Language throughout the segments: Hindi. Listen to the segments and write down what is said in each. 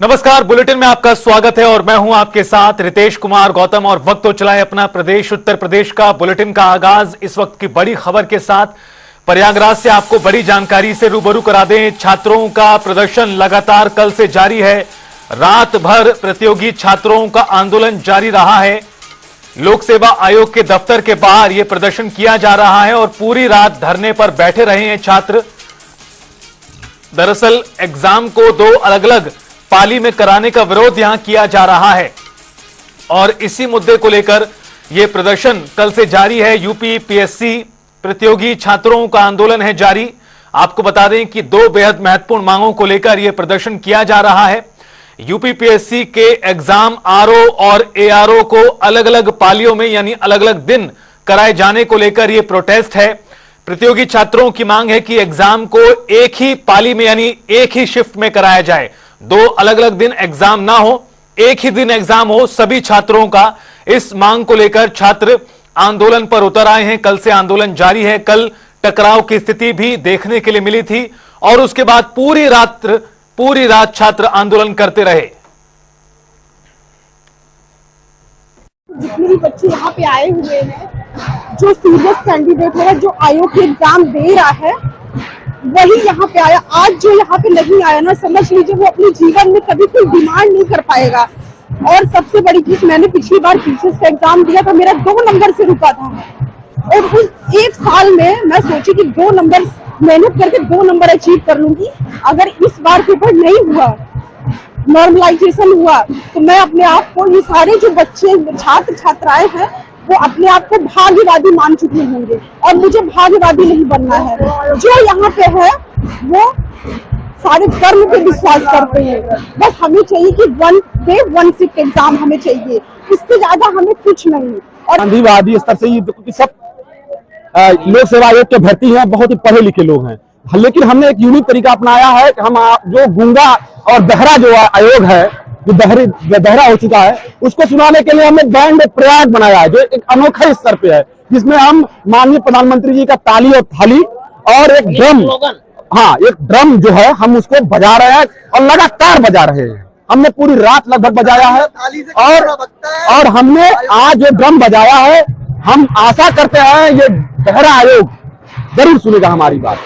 नमस्कार, बुलेटिन में आपका स्वागत है और मैं हूं आपके साथ रितेश कुमार गौतम। और वक्त तो चला है अपना प्रदेश उत्तर प्रदेश का। बुलेटिन का आगाज इस वक्त की बड़ी खबर के साथ। प्रयागराज से आपको बड़ी जानकारी से रूबरू करा दें। छात्रों का प्रदर्शन लगातार कल से जारी है। रात भर प्रतियोगी छात्रों का आंदोलन जारी रहा है। लोक सेवा आयोग के दफ्तर के बाहर यह प्रदर्शन किया जा रहा है और पूरी रात धरने पर बैठे रहे हैं छात्र। दरअसल एग्जाम को दो अलग अलग पाली में कराने का विरोध यहां किया जा रहा है और इसी मुद्दे को लेकर यह प्रदर्शन कल से जारी है। यूपी पीएससी प्रतियोगी छात्रों का आंदोलन है जारी। आपको बता दें कि दो बेहद महत्वपूर्ण मांगों को लेकर यह प्रदर्शन किया जा रहा है। यूपी पीएससी के एग्जाम आरओ और एआरओ को अलग अलग पालियों में यानी अलग अलग दिन कराए जाने को लेकर यह प्रोटेस्ट है। प्रतियोगी छात्रों की मांग है कि एग्जाम को एक ही पाली में यानी एक ही शिफ्ट में कराया जाए। दो अलग अलग दिन एग्जाम ना हो, एक ही दिन एग्जाम हो सभी छात्रों का। इस मांग को लेकर छात्र आंदोलन पर उतर आए हैं। कल से आंदोलन जारी है। कल टकराव की स्थिति भी देखने के लिए मिली थी और उसके बाद पूरी रात छात्र आंदोलन करते रहे। जितने भी बच्चे यहाँ पे आए हुए हैं, जो सीरियस कैंडिडेट है, जो आयोग के एग्जाम दे रहा है, वही यहाँ पे आया। आज जो यहाँ पे नहीं आया ना, समझ लीजिए वो अपने जीवन में कभी कोई डिमांड नहीं कर पाएगा। और सबसे बड़ी चीज, मैंने पिछली बार टीचर्स का एग्जाम दिया था, मेरा 2 नंबर से रुका था और उस एक साल में मैं सोची कि 2 नंबर मेहनत करके 2 नंबर अचीव कर लूंगी। अगर इस बार पेपर नहीं हुआ, नॉर्मलाइजेशन हुआ, तो मैं अपने आप को, ये सारे जो बच्चे छात्र छात्राएं हैं, वो अपने आप को भाग्यवादी मान चुके होंगे और मुझे भाग्यवादी नहीं बनना है। जो यहाँ पे है वो सारे कर्म पे विश्वास करते हैं। बस हमें चाहिए कि 1 डे 1 शिफ्ट एग्जाम हमें चाहिए, इससे ज्यादा हमें कुछ नहीं। और गांधीवादी स्तर से ये सब लोक सेवा आयोग के भर्ती हैं, बहुत ही पढ़े लिखे लोग हैं, लेकिन हमने एक यूनिक तरीका अपनाया है कि हम जो गूंगा और बहरा जो आयोग है, जो बहरा हो चुका है, उसको सुनाने के लिए हमने बैंड प्रयाग बनाया है, जो एक अनोखे स्तर पे है, जिसमें हम माननीय प्रधानमंत्री जी का ताली और थाली और एक ड्रम, एक ड्रम जो है हम उसको बजा रहे हैं और लगातार बजा रहे हैं। हमने पूरी रात लगभग बजाया है और हमने आज जो ड्रम बजाया है, हम आशा करते हैं ये बहरा आयोग जरूर सुनेगा हमारी बात।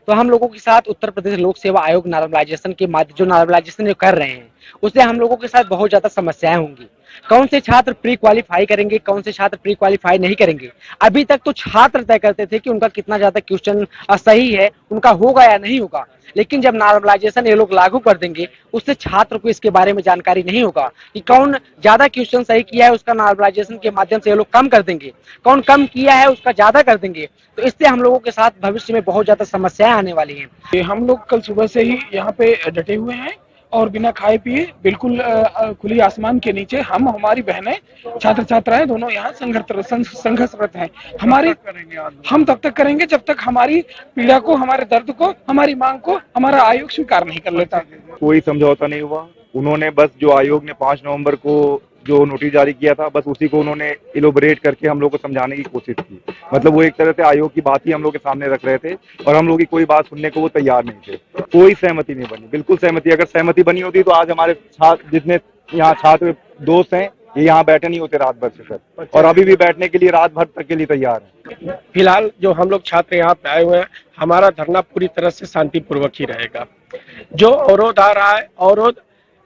तो हम लोगों के साथ उत्तर प्रदेश लोक सेवा आयोग नॉर्मलाइजेशन के माध्यम जो नॉर्मलाइजेशन जो कर रहे हैं, उससे हम लोगों के साथ बहुत ज्यादा समस्याएं होंगी। कौन से छात्र प्री क्वालिफाई करेंगे, कौन से छात्र प्री क्वालिफाई नहीं करेंगे। अभी तक तो छात्र तय करते थे कि उनका कितना ज्यादा क्वेश्चन सही है, उनका होगा या नहीं होगा। लेकिन जब नॉर्मलाइजेशन ये लोग लागू कर देंगे, उससे छात्र को इसके बारे में जानकारी नहीं होगा कि कौन ज्यादा क्वेश्चन सही किया है, उसका नॉर्मलाइजेशन के माध्यम से ये लोग कम कर देंगे, कौन कम किया है उसका ज्यादा कर देंगे। तो इससे हम लोगों के साथ भविष्य में बहुत ज्यादा समस्याएं आने वाली हैं। हम लोग कल सुबह से ही यहाँ पे डटे हुए हैं और बिना खाए पिए बिल्कुल खुली आसमान के नीचे हम, हमारी बहनें, छात्र छात्राएं दोनों यहाँ संघर्षरत हैं। हम तब तक करेंगे जब तक हमारी पीड़ा को, हमारे दर्द को, हमारी मांग को हमारा आयोग स्वीकार नहीं कर लेता। कोई समझौता नहीं हुआ। उन्होंने बस जो आयोग ने 5 नवंबर को जो नोटिस जारी किया था, बस उसी को उन्होंने इलोबरेट करके हम लोग को समझाने की कोशिश की। मतलब वो एक तरह से आयोग की बात ही हम लोग के सामने रख रहे थे और हम लोग की कोई बात सुनने को वो तैयार नहीं थे। कोई सहमति नहीं बनी, बिल्कुल सहमति। अगर सहमति बनी होती तो आज हमारे छात्र, जितने यहाँ छात्र दोस्त हैं, ये यहाँ बैठे नहीं होते रात भर से सर, और अभी भी बैठने के लिए रात भर तक के लिए तैयार है। फिलहाल जो हम लोग छात्र यहाँ पे आए हुए हैं, हमारा धरना पूरी तरह से शांतिपूर्वक ही रहेगा। जो अवरोध आ रहा है, अवरोध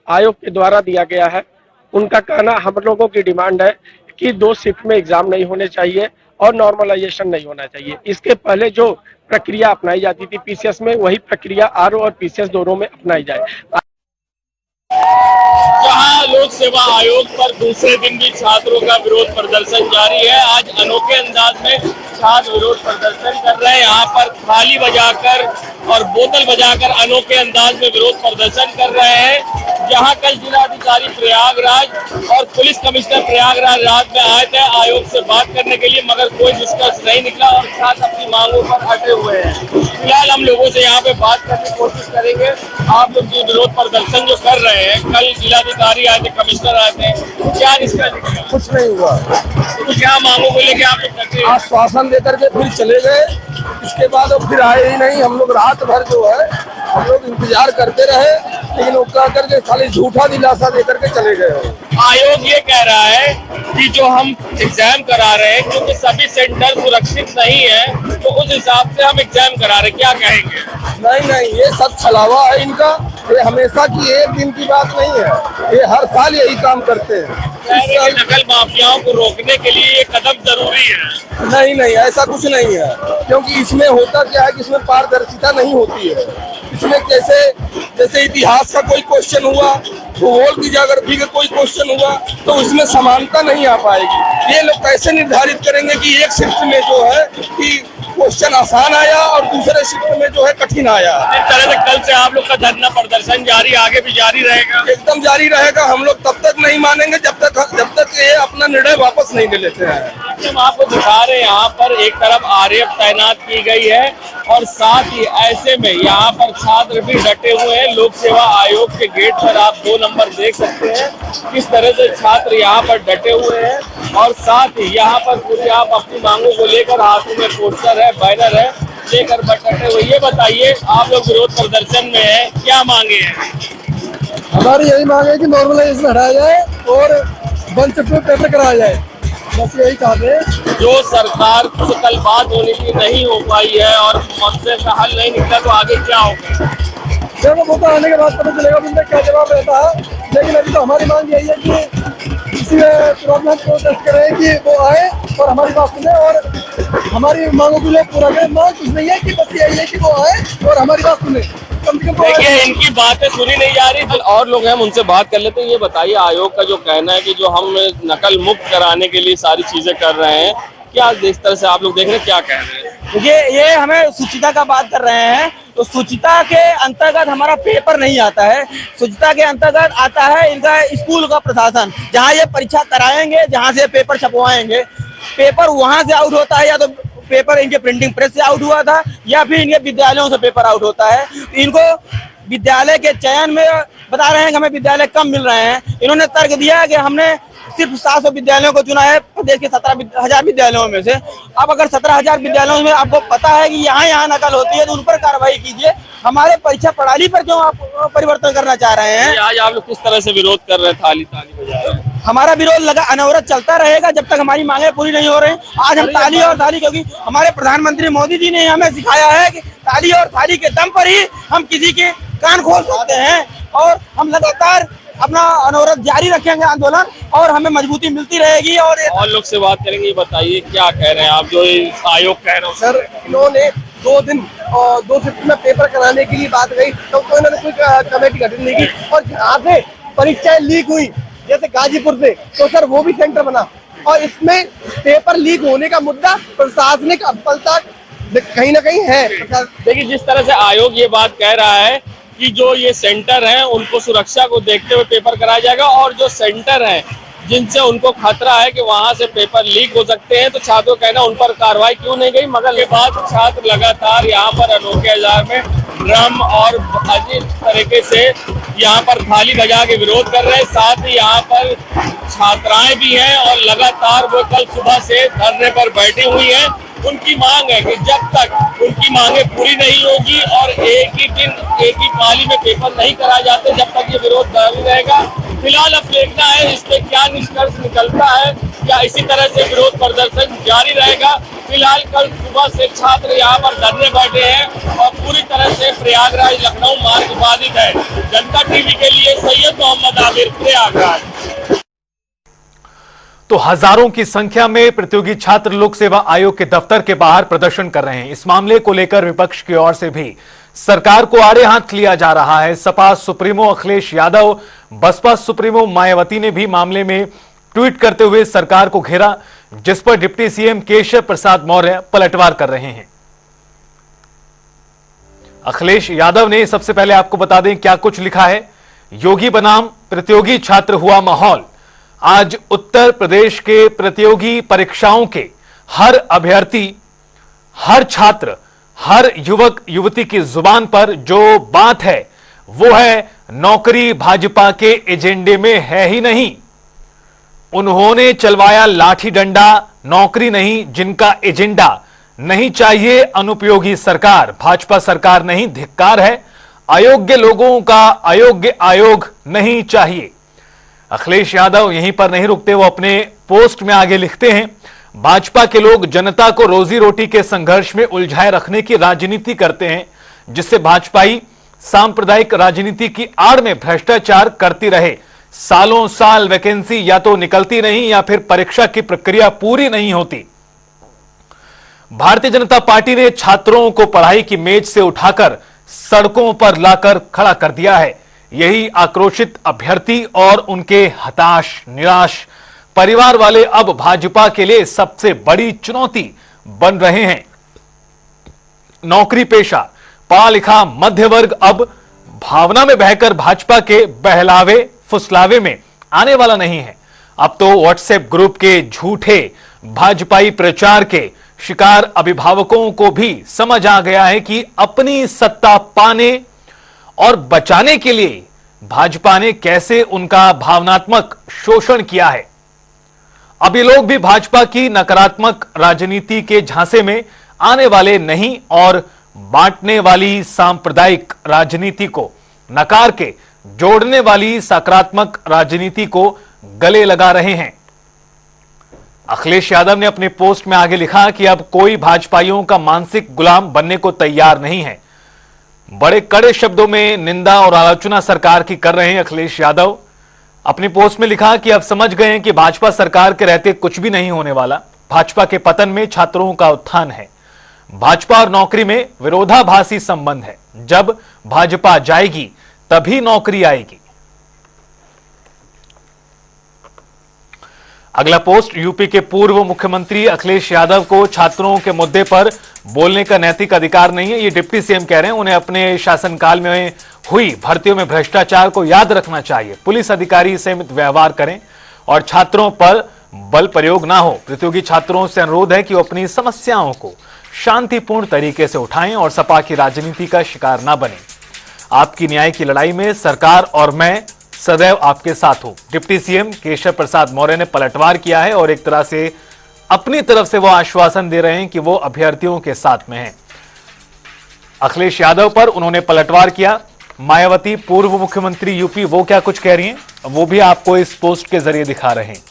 आयोग के द्वारा दिया गया है। उनका कहना, हम लोगों की डिमांड है कि 2 शिफ्ट में एग्जाम नहीं होने चाहिए और नॉर्मलाइजेशन नहीं होना चाहिए। इसके पहले जो प्रक्रिया अपनाई जाती थी पीसीएस में, वही प्रक्रिया आरओ और पीसीएस दोनों में अपनाई जाए। जहां लोक सेवा आयोग पर दूसरे दिन भी छात्रों का विरोध प्रदर्शन जारी है। आज अनोखे अंदाज में छात्र विरोध प्रदर्शन कर रहे हैं। यहाँ पर थाली बजाकर और बोतल बजाकर अनोखे अंदाज में विरोध प्रदर्शन कर रहे हैं। जहां कल जिलाधिकारी प्रयागराज और पुलिस कमिश्नर प्रयागराज रात में आए थे आयोग से बात करने के लिए, मगर कोई निष्कर्ष नहीं निकला और छात्र अपनी मांगों पर अटे हुए हैं। फिलहाल हम लोगों से यहाँ पे बात करने की कोशिश करेंगे। आप लोग जो विरोध प्रदर्शन जो कर रहे हैं, कल जिलाधिकारी आए थे, कमिश्नर आए थे, क्या निष्कर्ष निकला? कुछ नहीं हुआ। तो क्या मांगों को लेके आप लोग करते हैं? आश्वासन देकर के फिर चले गए, इसके बाद फिर आए ही नहीं। हम लोग रात भर जो है हम लोग इंतजार करते रहे, लेकिन वो क्या करके खाली झूठा दिलासा देकर के चले गए। आयोग ये कह रहा है कि जो हम एग्जाम करा रहे हैं क्योंकि सभी सेंटर सुरक्षित नहीं है, तो उस हिसाब से हम एग्जाम करा रहे हैं, क्या कहेंगे? नहीं, ये सब छलावा है इनका। ये हमेशा की एक दिन की बात नहीं है, ये हर साल यही काम करते हैं। नकल माफियाओं को रोकने के लिए ये कदम जरूरी है। नहीं, ऐसा कुछ नहीं है, क्योंकि इसमें होता क्या है कि इसमें पारदर्शिता नहीं होती है। इसमें जैसे इतिहास का कोई क्वेश्चन हुआ, भूगोल की ज्योग्राफी का कोई क्वेश्चन हुआ, तो उसमें समानता नहीं आ पाएगी। ये लोग कैसे निर्धारित करेंगे कि एक शिफ्ट में जो है कि क्वेश्चन आसान आया और दूसरे शिफ्ट में जो है कठिन आया। इस तरह से कल से आप लोग का धरना प्रदर्शन जारी, आगे भी जारी रहेगा? एकदम जारी रहेगा। हम लोग तब तक नहीं मानेंगे जब तक ये अपना निर्णय वापस नहीं ले लेते हैं। हम आपको दिखा रहे हैं यहाँ पर एक तरफ आरएएफ तैनात की गई है और साथ ही ऐसे में यहाँ पर छात्र भी डटे हुए हैं। लोक सेवा आयोग के गेट पर आप 2 नंबर देख सकते हैं किस तरह से छात्र यहाँ पर डटे हुए हैं और साथ ही यहाँ पर पूरी आप अपनी मांगों को लेकर हाथों में पोस्टर है, बैनर है, लेकर डटे हुए। ये बताइए, आप लोग विरोध प्रदर्शन में है, क्या मांगे हैं? हमारी यही मांग है कि नॉर्मलाइजेशन हटाया जाए और बंद शिफ्ट में पेपर कराया जाए, बस यही चाहते हैं। जो सरकार से कल बात होने की नहीं हो पाई है और मसले का हल नहीं निकला, तो आगे क्या होगा? जब वो वोट आने के बाद पता चलेगा उनका क्या जवाब रहता है। लेकिन अभी तो हमारी मांग यही है कि इसी प्रॉब्लम प्रोटेस्ट करें कि वो आए और हमारी बात सुने और हमारी मांगों को लोग पूरा करें। मांग कुछ नहीं है कि बस यही है कि वो आए और हमारी बात सुने। देखिए, इनकी बातें सुनी नहीं जा रही। और लोग हैं, हम उनसे बात कर लेते हैं। ये बताइए, आयोग का जो कहना है कि जो हम नकल मुक्त कराने के लिए सारी चीजें कर रहे हैं, क्या इस तरह से आप लोग देख रहे हैं, क्या कह रहे हैं? ये हमें सूचिता का बात कर रहे हैं, तो सूचिता के अंतर्गत हमारा पेपर नहीं आता है। सूचिता के अंतर्गत आता है इनका स्कूल का प्रशासन, जहाँ ये परीक्षा कराएंगे, जहाँ से पेपर छपवाएंगे। पेपर वहां से आउट होता है, या तो पेपर इनके प्रिंटिंग प्रेस से आउट हुआ था या फिर इनके विद्यालयों से पेपर आउट होता है। इनको विद्यालय के चयन में बता रहे हैं कि हमें विद्यालय कम मिल रहे हैं। इन्होंने तर्क दिया है कि हमने सिर्फ 700 विद्यालयों को चुना है प्रदेश के 17,000 विद्यालयों में से। अब अगर 17,000 विद्यालयों में आपको पता है कि यहाँ नकल होती है, तो उन पर कार्रवाई कीजिए। हमारे परीक्षा प्रणाली पर क्यों आप परिवर्तन करना चाह रहे हैं? आज आप लोग किस तरह से विरोध कर रहे हैं? थाली बजा रहे हैं। हमारा विरोध अनवरत चलता रहेगा जब तक हमारी मांगे पूरी नहीं हो रही। आज हम ताली और थाली, क्योंकि हमारे प्रधानमंत्री मोदी जी ने हमें सिखाया है कि ताली और थाली के दम पर ही हम किसी के कान खोल सकते हैं। और हम लगातार अपना अनवरत जारी रखेंगे आंदोलन और हमें मजबूती मिलती रहेगी। और लोग से बात करेंगे। ये बताइए, क्या कह रहे हैं आप, जो आयोग कह रहे हो? सर, इन्होंने 2 दिन और 2 शिफ्ट में पेपर कराने के लिए बात कही, तो इन्होंने कोई कमेटी गठित नहीं की। और जहाँ से परीक्षाएं लीक हुई, जैसे गाजीपुर से, तो सर वो भी सेंटर बना और इसमें पेपर लीक होने का मुद्दा प्रशासनिक असफलता कहीं ना कहीं है। देखिए, जिस तरह से आयोग ये बात कह रहा है कि जो ये सेंटर हैं उनको सुरक्षा को देखते हुए पेपर कराया जाएगा, और जो सेंटर हैं जिनसे उनको खतरा है कि वहां से पेपर लीक हो सकते हैं, तो छात्रों का कहना उन पर कार्रवाई क्यों नहीं गई। मगर ये बात छात्र लगातार यहाँ पर अनोखे बाजार में ड्रम और अजीब तरीके से यहाँ पर थाली बजा के विरोध कर रहे हैं। साथ ही यहाँ पर छात्राएं भी हैं और लगातार वो कल सुबह से धरने पर बैठी हुई हैं। उनकी मांग है कि जब तक उनकी मांगे पूरी नहीं होगी और एक ही दिन एक ही पाली में पेपर नहीं कराए जाते, जब तक ये विरोध जारी रहेगा। फिलहाल अब देखना है इस पे क्या निष्कर्ष निकलता है, क्या इसी तरह से विरोध प्रदर्शन जारी रहेगा। फिलहाल कल सुबह से छात्र यहाँ पर धरने बैठे हैं और पूरी तरह से प्रयागराज लखनऊ मार्ग बाधित है। जनता टीवी के लिए सैयद मोहम्मद आमिर, प्रयागराज। तो हजारों की संख्या में प्रतियोगी छात्र लोक सेवा आयोग के दफ्तर के बाहर प्रदर्शन कर रहे हैं। इस मामले को लेकर विपक्ष की ओर से भी सरकार को आड़े हाथ लिया जा रहा है। सपा सुप्रीमो अखिलेश यादव, बसपा सुप्रीमो मायावती ने भी मामले में ट्वीट करते हुए सरकार को घेरा, जिस पर डिप्टी सीएम केशव प्रसाद मौर्य पलटवार कर रहे हैं। अखिलेश यादव ने सबसे पहले आपको बता दें क्या कुछ लिखा है। योगी बनाम प्रतियोगी छात्र हुआ माहौल। आज उत्तर प्रदेश के प्रतियोगी परीक्षाओं के हर अभ्यर्थी, हर छात्र, हर युवक युवती की जुबान पर जो बात है वो है नौकरी भाजपा के एजेंडे में है ही नहीं। उन्होंने चलवाया लाठी डंडा, नौकरी नहीं, जिनका एजेंडा नहीं चाहिए अनुपयोगी सरकार, भाजपा सरकार नहीं, धिक्कार है। अयोग्य लोगों का अयोग्य आयोग नहीं चाहिए। अखिलेश यादव यहीं पर नहीं रुकते, वो अपने पोस्ट में आगे लिखते हैं, भाजपा के लोग जनता को रोजी रोटी के संघर्ष में उलझाए रखने की राजनीति करते हैं, जिससे भाजपाई सांप्रदायिक राजनीति की आड़ में भ्रष्टाचार करती रहे। सालों साल वैकेंसी या तो निकलती नहीं या फिर परीक्षा की प्रक्रिया पूरी नहीं होती। भारतीय जनता पार्टी ने छात्रों को पढ़ाई की मेज से उठाकर सड़कों पर लाकर खड़ा कर दिया है। यही आक्रोशित अभ्यर्थी और उनके हताश निराश परिवार वाले अब भाजपा के लिए सबसे बड़ी चुनौती बन रहे हैं। नौकरी पेशा पढ़ा लिखा मध्य वर्ग अब भावना में बहकर भाजपा के बहलावे फुसलावे में आने वाला नहीं है। अब तो व्हाट्सएप ग्रुप के झूठे भाजपाई प्रचार के शिकार अभिभावकों को भी समझ आ गया है कि अपनी सत्ता पाने और बचाने के लिए भाजपा ने कैसे उनका भावनात्मक शोषण किया है। अब ये लोग भी भाजपा की नकारात्मक राजनीति के झांसे में आने वाले नहीं और बांटने वाली सांप्रदायिक राजनीति को नकार के जोड़ने वाली सकारात्मक राजनीति को गले लगा रहे हैं। अखिलेश यादव ने अपने पोस्ट में आगे लिखा कि अब कोई भाजपाइयों का मानसिक गुलाम बनने को तैयार नहीं है। बड़े कड़े शब्दों में निंदा और आलोचना सरकार की कर रहे हैं अखिलेश यादव। अपनी पोस्ट में लिखा कि अब समझ गए हैं कि भाजपा सरकार के रहते कुछ भी नहीं होने वाला। भाजपा के पतन में छात्रों का उत्थान है। भाजपा और नौकरी में विरोधाभासी संबंध है। जब भाजपा जाएगी तभी नौकरी आएगी। अगला पोस्ट, यूपी के पूर्व मुख्यमंत्री अखिलेश यादव को छात्रों के मुद्दे पर बोलने का नैतिक अधिकार नहीं है। ये डिप्टी सीएम कह रहे हैं। उन्हें अपने शासनकाल में हुई भर्तियों में भ्रष्टाचार को याद रखना चाहिए। पुलिस अधिकारी संयमित व्यवहार करें और छात्रों पर बल प्रयोग ना हो। प्रतियोगी छात्रों से अनुरोध है कि वो अपनी समस्याओं को शांतिपूर्ण तरीके से उठाएं और सपा की राजनीति का शिकार ना बने। आपकी न्याय की लड़ाई में सरकार और मैं सदैव आपके साथ हूं। डिप्टी सीएम केशव प्रसाद मौर्य ने पलटवार किया है और एक तरह से अपनी तरफ से वो आश्वासन दे रहे हैं कि वो अभ्यर्थियों के साथ में हैं। अखिलेश यादव पर उन्होंने पलटवार किया। मायावती पूर्व मुख्यमंत्री यूपी, वो क्या कुछ कह रही हैं वो भी आपको इस पोस्ट के जरिए दिखा रहे हैं।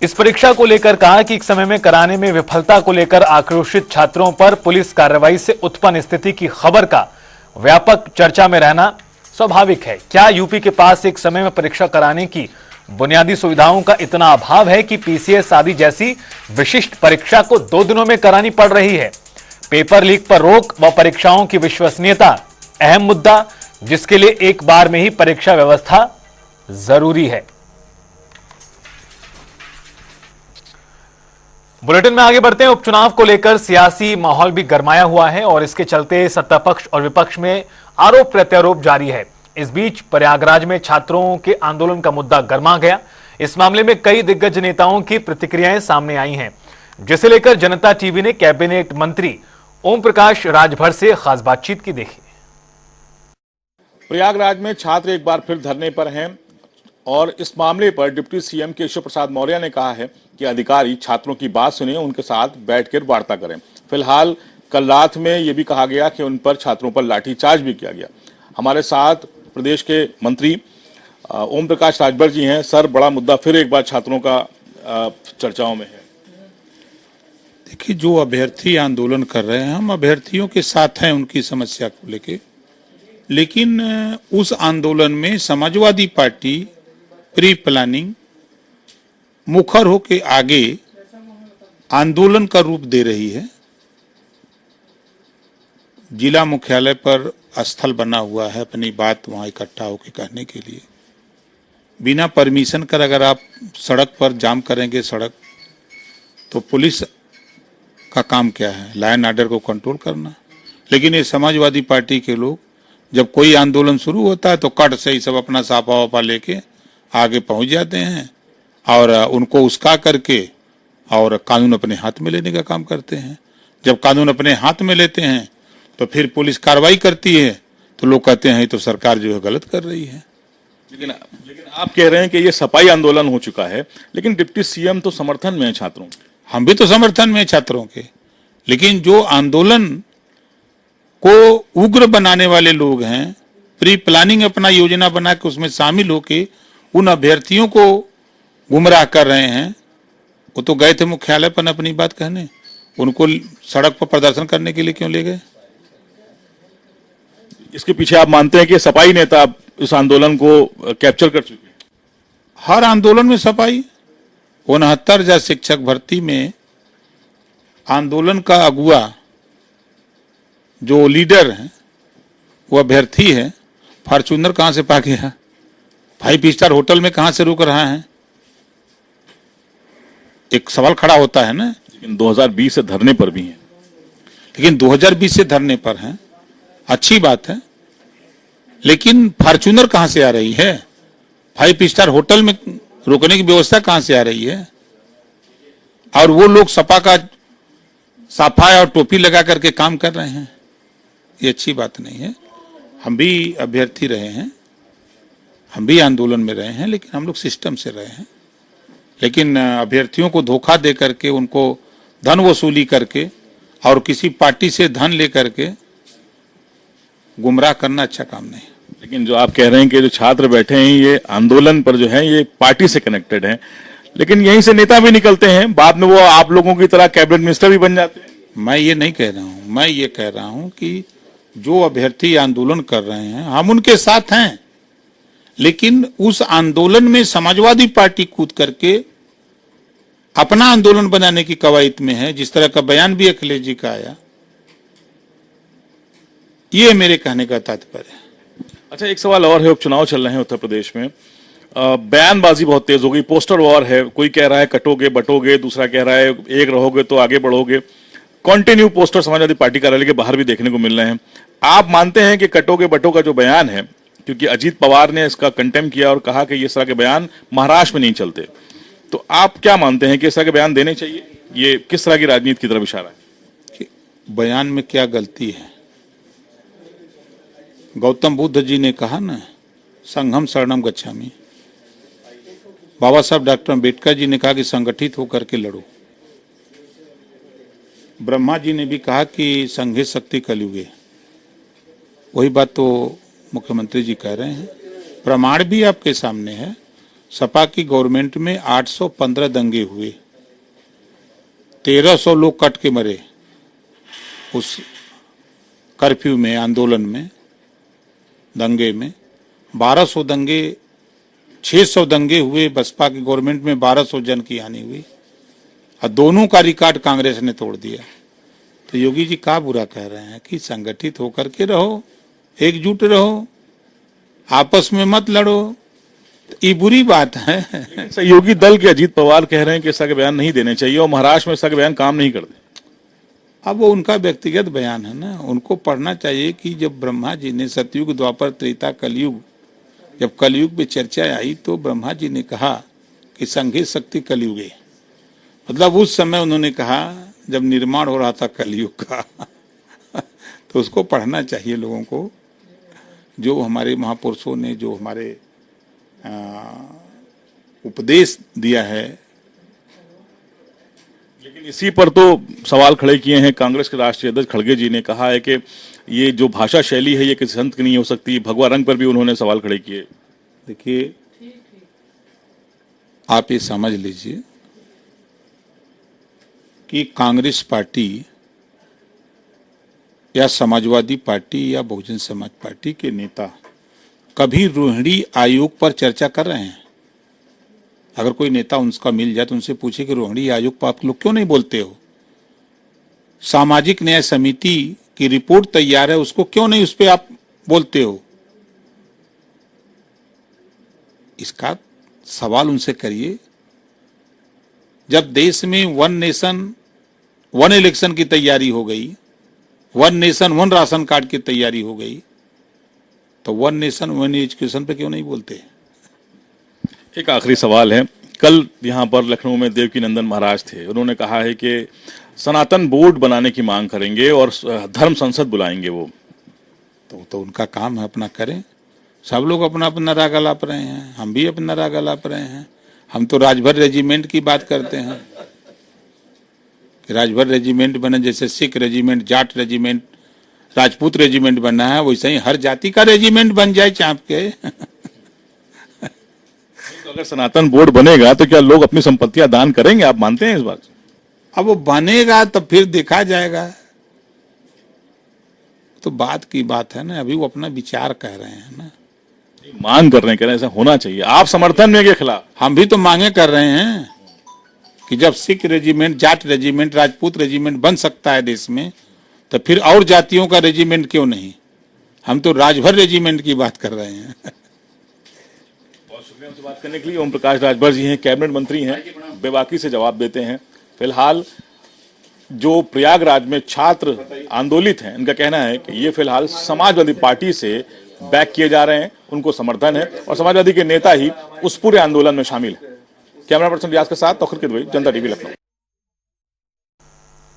इस परीक्षा को लेकर कहा कि एक समय में कराने में विफलता को लेकर आक्रोशित छात्रों पर पुलिस कार्रवाई से उत्पन्न स्थिति की खबर का व्यापक चर्चा में रहना स्वाभाविक है। क्या यूपी के पास एक समय में परीक्षा कराने की बुनियादी सुविधाओं का इतना अभाव है कि पीसीएस आदि जैसी विशिष्ट परीक्षा को 2 दिनों में करानी पड़ रही है? पेपर लीक पर रोक व परीक्षाओं की विश्वसनीयता अहम मुद्दा, जिसके लिए एक बार में ही परीक्षा व्यवस्था जरूरी है। बुलेटिन में आगे बढ़ते हैं। उपचुनाव को लेकर सियासी माहौल भी गरमाया हुआ है और इसके चलते सत्ता पक्ष और विपक्ष में आरोप प्रत्यारोप जारी है। इस बीच प्रयागराज में छात्रों के आंदोलन का मुद्दा गरमा गया। इस मामले में कई दिग्गज नेताओं की प्रतिक्रियाएं सामने आई हैं, जिसे लेकर जनता टीवी ने कैबिनेट मंत्री ओम प्रकाश राजभर से खास बातचीत की। देखी। प्रयागराज में छात्र एक बार फिर धरने पर हैं और इस मामले पर डिप्टी सीएम केशव प्रसाद मौर्य ने कहा है कि अधिकारी छात्रों की बात सुने, उनके साथ बैठकर वार्ता करें। फिलहाल कल रात में यह भी कहा गया कि उन पर छात्रों पर लाठीचार्ज भी किया गया। हमारे साथ प्रदेश के मंत्री ओम प्रकाश राजभर जी हैं। सर, बड़ा मुद्दा फिर एक बार छात्रों का चर्चाओं में है। देखिए, जो अभ्यर्थी आंदोलन कर रहे हैं, हम अभ्यर्थियों के साथ हैं उनकी समस्या को लेके, लेकिन उस आंदोलन में समाजवादी पार्टी प्री प्लानिंग मुखर होके आगे आंदोलन का रूप दे रही है। जिला मुख्यालय पर स्थल बना हुआ है अपनी बात वहां इकट्ठा होकर कहने के लिए। बिना परमिशन कर अगर आप सड़क पर जाम करेंगे सड़क, तो पुलिस का काम क्या है? लॉ एंड ऑर्डर को कंट्रोल करना। लेकिन ये समाजवादी पार्टी के लोग जब कोई आंदोलन शुरू होता है तो कट से ही सब अपना सापा वापा लेके आगे पहुंच जाते हैं और उनको उस्का करके और कानून अपने हाथ में लेने का काम करते हैं। जब कानून अपने हाथ में लेते हैं तो फिर पुलिस कार्रवाई करती है तो लोग कहते हैं तो सरकार जो है गलत कर रही है। लेकिन आप कह रहे हैं कि ये सफाई आंदोलन हो चुका है, लेकिन डिप्टी सीएम तो समर्थन में है छात्रों। हम भी तो समर्थन में है छात्रों के, लेकिन जो आंदोलन को उग्र बनाने वाले लोग हैं, प्री प्लानिंग अपना योजना बना के उसमें शामिल होके उन अभ्यर्थियों को गुमराह कर रहे हैं। वो तो गए थे मुख्यालय पर अपनी बात कहने, उनको सड़क पर प्रदर्शन करने के लिए क्यों ले गए? इसके पीछे आप मानते हैं कि सपाई नेता इस आंदोलन को कैप्चर कर चुके हैं? हर आंदोलन में सफाई। 69,000 शिक्षक भर्ती में आंदोलन का अगुआ जो लीडर है वो अभ्यर्थी है। फॉर्च्यूनर कहां से पा गया? 5 स्टार होटल में कहां से रुक रहा है? एक सवाल खड़ा होता है ना। लेकिन 2020 से धरने पर भी हैं। लेकिन 2020 से धरने पर है, अच्छी बात है, लेकिन फॉर्च्यूनर कहां से आ रही है? 5 स्टार होटल में रुकने की व्यवस्था कहां से आ रही है? और वो लोग सपा का साफा और टोपी लगा करके काम कर रहे हैं, ये अच्छी बात नहीं है। हम भी अभ्यर्थी रहे हैं, हम भी आंदोलन में रहे हैं, लेकिन हम लोग सिस्टम से रहे हैं। लेकिन अभ्यर्थियों को धोखा दे करके, उनको धन वसूली करके और किसी पार्टी से धन लेकर के गुमराह करना अच्छा काम नहीं। लेकिन जो आप कह रहे हैं कि जो छात्र बैठे हैं ये आंदोलन पर जो है ये पार्टी से कनेक्टेड हैं, लेकिन यहीं से नेता भी निकलते हैं, बाद में वो आप लोगों की तरह कैबिनेट मिनिस्टर भी बन जाते हैं। मैं ये नहीं कह रहा हूं, मैं ये कह रहा हूं कि जो अभ्यर्थी आंदोलन कर रहे हैं हम उनके साथ हैं, लेकिन उस आंदोलन में समाजवादी पार्टी कूद करके अपना आंदोलन बनाने की कवायद में है, जिस तरह का बयान भी अखिलेश जी का आया। ये मेरे कहने का तात्पर्य है। अच्छा, एक सवाल और है। उपचुनाव चल रहे हैं उत्तर प्रदेश में, बयानबाजी बहुत तेज हो गई, पोस्टर वॉर है। कोई कह रहा है कटोगे बटोगे, दूसरा कह रहा है एक रहोगे तो आगे बढ़ोगे। कंटिन्यू पोस्टर समाजवादी पार्टी कार्यालय के बाहर भी देखने को मिल रहे हैं। आप मानते हैं कि कटोगे बटो का जो बयान है, क्योंकि अजीत पवार ने इसका कंटेम किया और कहा कि इस तरह के बयान महाराष्ट्र में नहीं चलते, तो आप क्या मानते हैं कि इस तरह के बयान देने चाहिए? ये किस तरह की राजनीति की तरफ इशारा है? कि बयान में क्या गलती है? गौतम बुद्ध जी ने कहा ना, संघम शरणम गच्छामि। बाबा साहब डॉक्टर अम्बेडकर जी ने कहा कि संगठित होकर के लड़ो। ब्रह्मा जी ने भी कहा कि संघे शक्ति कलयुगे। वही बात तो मुख्यमंत्री जी कह रहे हैं। प्रमाण भी आपके सामने है। सपा की गवर्नमेंट में 815 दंगे हुए, 1300 लोग कट के मरे उस कर्फ्यू में, आंदोलन में, दंगे में। 1200 दंगे, 600 दंगे हुए बसपा की गवर्नमेंट में, 1200 जन की हानि हुई, और दोनों का रिकॉर्ड कांग्रेस ने तोड़ दिया। तो योगी जी क्या बुरा कह रहे हैं कि संगठित होकर के रहो, एकजुट रहो, आपस में मत लड़ो, तो ये बुरी बात है। सहयोगी दल के अजीत पवार कह रहे हैं कि ऐसा के बयान नहीं देने चाहिए और महाराष्ट्र में ऐसा के बयान काम नहीं करते। अब वो उनका व्यक्तिगत बयान है ना, उनको पढ़ना चाहिए कि जब ब्रह्मा जी ने सतयुग, द्वापर, त्रेता, कलयुग, जब कलयुग में चर्चा आई तो ब्रह्मा जी ने कहा कि संघे शक्ति कलयुगे, मतलब उस समय उन्होंने कहा जब निर्माण हो रहा था कलयुग का। तो उसको पढ़ना चाहिए लोगों को, जो हमारे महापुरुषों ने जो हमारे उपदेश दिया है। लेकिन इसी पर तो सवाल खड़े किए हैं कांग्रेस के राष्ट्रीय अध्यक्ष खड़गे जी ने। कहा है कि ये जो भाषा शैली है ये किसी संत की नहीं हो सकती। भगवा रंग पर भी उन्होंने सवाल खड़े किए। देखिए, आप ये समझ लीजिए कि कांग्रेस पार्टी या समाजवादी पार्टी या बहुजन समाज पार्टी के नेता कभी रोहिणी आयोग पर चर्चा कर रहे हैं? अगर कोई नेता उनका मिल जाए तो उनसे पूछे कि रोहिणी आयोग पर आप लोग क्यों नहीं बोलते हो? सामाजिक न्याय समिति की रिपोर्ट तैयार है, उसको क्यों नहीं उस पर आप बोलते हो? इसका सवाल उनसे करिए। जब देश में वन नेशन वन इलेक्शन की तैयारी हो गई, one nation one ration card की तैयारी हो गई, तो वन नेशन वन एजुकेशन पे क्यों नहीं बोलते? एक आखिरी सवाल है। कल यहाँ पर लखनऊ में देवकी नंदन महाराज थे। उन्होंने कहा है कि सनातन बोर्ड बनाने की मांग करेंगे और धर्म संसद बुलाएंगे वो। तो उनका काम है, अपना करें। सब लोग अपना अपना राग अलाप रहे हैं, हम भी अपना राग अलाप रहे हैं। हम तो राजभर रेजिमेंट की बात करते हैं कि राजभर रेजिमेंट बने, जैसे Sikh regiment, Jat regiment, Rajput regiment बनना है, वैसे ही हर जाति का रेजिमेंट बन जाए चाँप के। तो अगर सनातन बोर्ड बनेगा तो क्या लोग अपनी संपत्तियां दान करेंगे? आप मानते हैं इस बात? अब वो बनेगा तो फिर देखा जाएगा, तो बात की बात है ना, अभी वो अपना विचार कह रहे हैं ना, मांग कर रहे हैं, कह रहे हैं ऐसा होना चाहिए। आप समर्थन में के खिलाफ? हम भी तो मांगे कर रहे हैं कि जब Sikh regiment, Jat regiment, Rajput regiment बन सकता है देश में, तो फिर और जातियों का रेजिमेंट क्यों नहीं? हम तो राजभर रेजिमेंट की बात कर रहे हैं। बहुत शुक्रिया हमसे बात करने के लिए। ओम प्रकाश राजभर जी हैं, कैबिनेट मंत्री हैं, बेबाकी से जवाब देते हैं। फिलहाल जो प्रयागराज में छात्र आंदोलित हैं, इनका कहना है कि ये फिलहाल समाजवादी पार्टी से बैक किए जा रहे हैं, उनको समर्थन है और समाजवादी के नेता ही उस पूरे आंदोलन में शामिल है। कैमरा पर्सन रियाज के साथ तौखीर किदवई, जनता टीवी लखनऊ।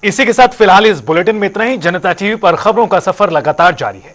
इसी के साथ फिलहाल इस बुलेटिन में इतना ही। जनता टीवी पर खबरों का सफर लगातार जारी है।